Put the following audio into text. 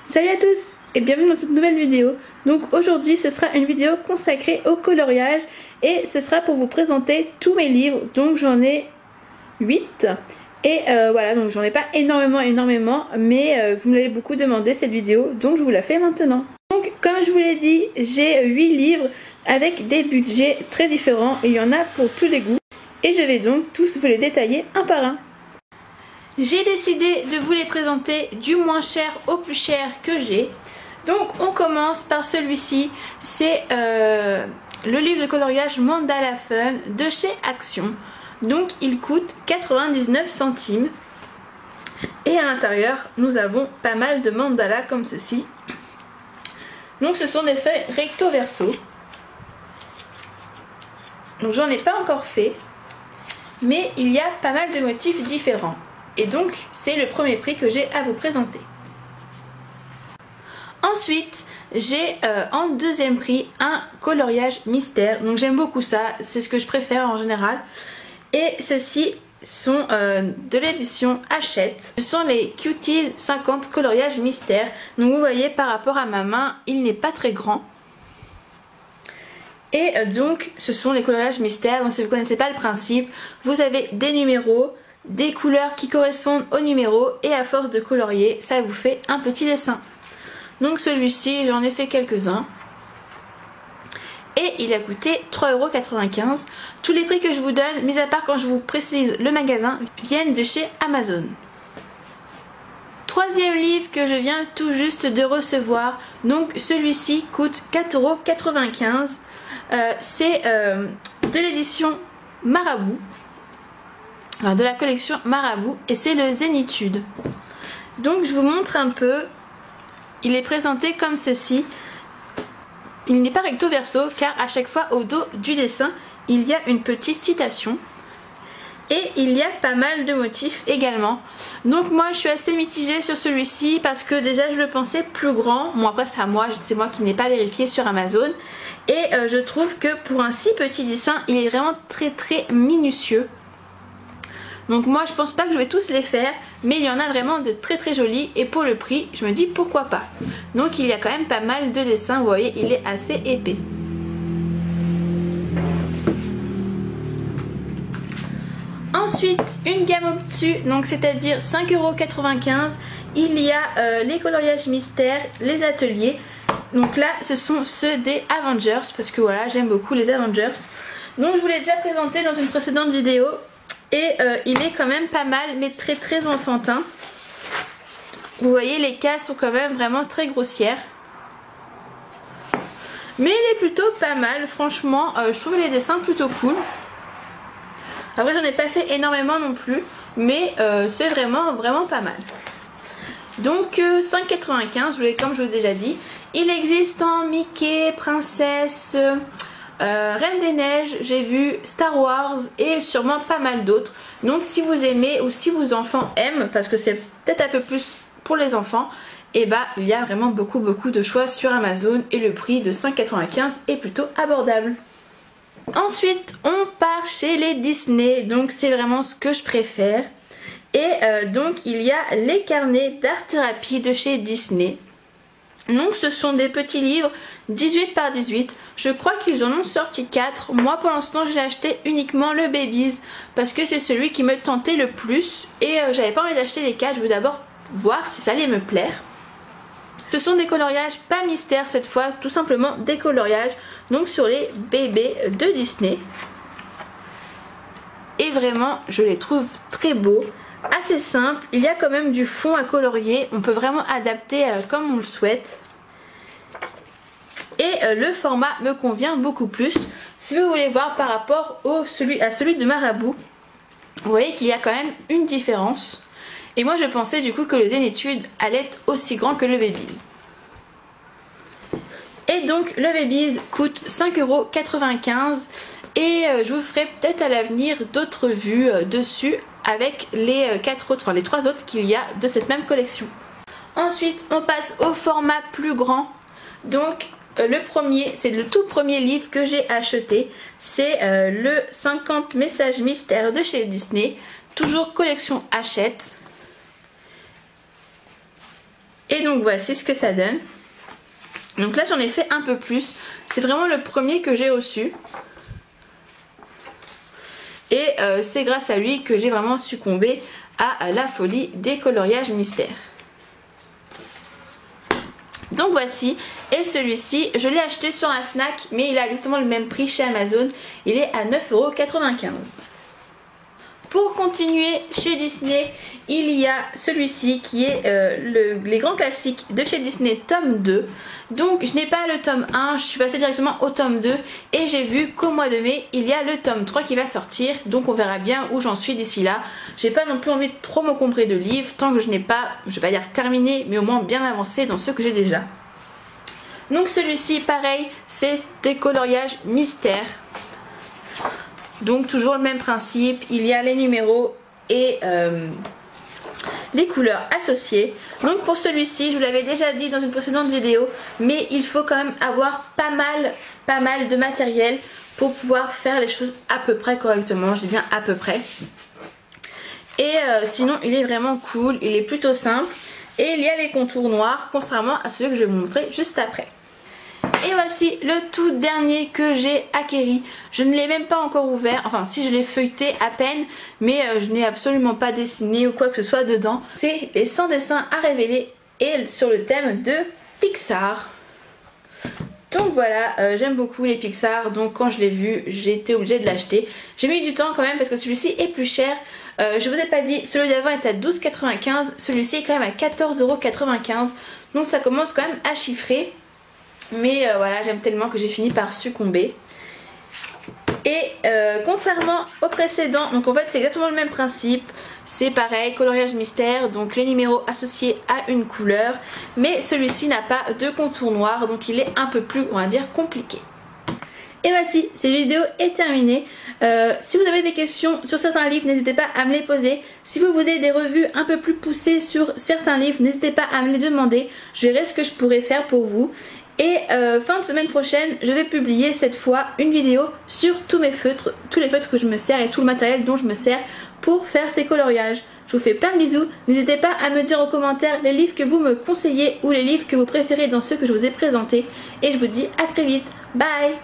Salut à tous et bienvenue dans cette nouvelle vidéo. Donc aujourd'hui ce sera une vidéo consacrée au coloriage et ce sera pour vous présenter tous mes livres. Donc j'en ai 8 et voilà, donc j'en ai pas énormément mais vous me l'avez beaucoup demandé cette vidéo, donc je vous la fais maintenant. Donc comme je vous l'ai dit, j'ai 8 livres avec des budgets très différents, il y en a pour tous les goûts et je vais donc tous vous les détailler un par un. J'ai décidé de vous les présenter du moins cher au plus cher que j'ai. Donc on commence par celui-ci, c'est le livre de coloriage Mandala Fun de chez Action. Donc il coûte 99 centimes. Et à l'intérieur nous avons pas mal de mandalas comme ceci. Donc ce sont des feuilles recto verso. Donc j'en ai pas encore fait, mais il y a pas mal de motifs différents. Et donc c'est le premier prix que j'ai à vous présenter. Ensuite j'ai en deuxième prix un coloriage mystère. Donc j'aime beaucoup ça, c'est ce que je préfère en général. Et ceux-ci sont de l'édition Hachette. Ce sont les Cuties 50 coloriage mystère. Donc vous voyez par rapport à ma main il n'est pas très grand. Et donc ce sont les coloriages mystères. Donc si vous ne connaissez pas le principe, vous avez des numéros, des couleurs qui correspondent aux numéros et à force de colorier ça vous fait un petit dessin. Donc celui-ci j'en ai fait quelques-uns et il a coûté 3,95 €. Tous les prix que je vous donne, mis à part quand je vous précise le magasin, viennent de chez Amazon. Troisième livre que je viens tout juste de recevoir, donc celui-ci coûte 4,95 €. C'est de l'édition Marabout, de la collection Marabout, et c'est le Zénitude. Donc je vous montre un peu. Il est présenté comme ceci. Il n'est pas recto verso car à chaque fois au dos du dessin il y a une petite citation. Et il y a pas mal de motifs également. Donc moi je suis assez mitigée sur celui-ci parce que déjà je le pensais plus grand. Bon après c'est à moi, c'est moi qui n'ai pas vérifié sur Amazon. Et je trouve que pour un si petit dessin il est vraiment très minutieux. Donc moi je pense pas que je vais tous les faire, mais il y en a vraiment de très jolis et pour le prix je me dis pourquoi pas. Donc il y a quand même pas mal de dessins, vous voyez il est assez épais. Ensuite une gamme au-dessus, donc c'est-à-dire 5,95 €, il y a les coloriages mystères, les ateliers. Donc là ce sont ceux des Avengers parce que voilà j'aime beaucoup les Avengers. Donc je vous l'ai déjà présenté dans une précédente vidéo. Et il est quand même pas mal mais très enfantin. Vous voyez les cases sont quand même vraiment très grossières. Mais il est plutôt pas mal franchement, je trouve les dessins plutôt cool. Après j'en ai pas fait énormément non plus, mais c'est vraiment pas mal. Donc 5,95 €, comme je vous l'ai déjà dit. Il existe en Mickey, Princesse, Reine des Neiges, j'ai vu Star Wars et sûrement pas mal d'autres. Donc si vous aimez ou si vos enfants aiment, parce que c'est peut-être un peu plus pour les enfants, et bah il y a vraiment beaucoup de choix sur Amazon et le prix de 5,95 € est plutôt abordable. Ensuite on part chez les Disney, donc c'est vraiment ce que je préfère. Et donc il y a les carnets d'art thérapie de chez Disney. Donc ce sont des petits livres 18 par 18. Je crois qu'ils en ont sorti 4. Moi pour l'instant j'ai acheté uniquement le Babies parce que c'est celui qui me tentait le plus. Et j'avais pas envie d'acheter les 4. Je veux d'abord voir si ça allait me plaire. Ce sont des coloriages pas mystères cette fois. Tout simplement des coloriages donc sur les bébés de Disney. Et vraiment je les trouve très beaux. Assez simple, il y a quand même du fond à colorier, on peut vraiment adapter comme on le souhaite. Et le format me convient beaucoup plus. Si vous voulez voir par rapport à celui de Marabout, vous voyez qu'il y a quand même une différence. Et moi je pensais du coup que le Zénitude allait être aussi grand que le Babies. Et donc le Babies coûte 5,95 €. Et je vous ferai peut-être à l'avenir d'autres vues dessus avec les 3 autres qu'il y a de cette même collection. Ensuite on passe au format plus grand. Donc le premier, c'est le tout premier livre que j'ai acheté. C'est le 50 messages mystères de chez Disney. Toujours collection Hachette. Et donc voici ce que ça donne. Donc là j'en ai fait un peu plus. C'est vraiment le premier que j'ai reçu. Et c'est grâce à lui que j'ai vraiment succombé à la folie des coloriages mystères. Donc voici, et celui-ci je l'ai acheté sur la Fnac, mais il a exactement le même prix chez Amazon. Il est à 9,95 €. Pour continuer chez Disney, il y a celui-ci qui est les grands classiques de chez Disney tome 2. Donc je n'ai pas le tome 1, je suis passée directement au tome 2 et j'ai vu qu'au mois de mai il y a le tome 3 qui va sortir. Donc on verra bien où j'en suis d'ici là. J'ai pas non plus envie de trop m'encombrer de livres tant que je n'ai pas, je vais pas dire terminé, mais au moins bien avancé dans ce que j'ai déjà. Donc celui-ci pareil, c'est des coloriages mystères. Donc toujours le même principe, il y a les numéros et les couleurs associées. Donc pour celui-ci, je vous l'avais déjà dit dans une précédente vidéo, mais il faut quand même avoir pas mal de matériel pour pouvoir faire les choses à peu près correctement. Je dis bien à peu près. Et sinon il est vraiment cool, il est plutôt simple. Et il y a les contours noirs, contrairement à celui que je vais vous montrer juste après. Et voici le tout dernier que j'ai acquéri. Je ne l'ai même pas encore ouvert, enfin si je l'ai feuilleté à peine, mais je n'ai absolument pas dessiné ou quoi que ce soit dedans. C'est les 100 dessins à révéler et sur le thème de Pixar. Donc voilà, j'aime beaucoup les Pixar, donc quand je l'ai vu, j'ai été obligée de l'acheter. J'ai mis du temps quand même parce que celui-ci est plus cher. Je vous ai pas dit, celui d'avant est à 12,95 €, celui-ci est quand même à 14,95 €. Donc ça commence quand même à chiffrer. Mais voilà, j'aime tellement que j'ai fini par succomber. Et contrairement au précédent, donc en fait c'est exactement le même principe. C'est pareil, coloriage mystère, donc les numéros associés à une couleur. Mais celui-ci n'a pas de contour noir, donc il est un peu plus, on va dire, compliqué. Et voici, cette vidéo est terminée. Si vous avez des questions sur certains livres, n'hésitez pas à me les poser. Si vous voulez des revues un peu plus poussées sur certains livres, n'hésitez pas à me les demander. Je verrai ce que je pourrais faire pour vous. Et fin de semaine prochaine, je vais publier cette fois une vidéo sur tous les feutres que je me sers et tout le matériel dont je me sers pour faire ces coloriages. Je vous fais plein de bisous. N'hésitez pas à me dire en commentaire les livres que vous me conseillez ou les livres que vous préférez dans ceux que je vous ai présentés. Et je vous dis à très vite. Bye!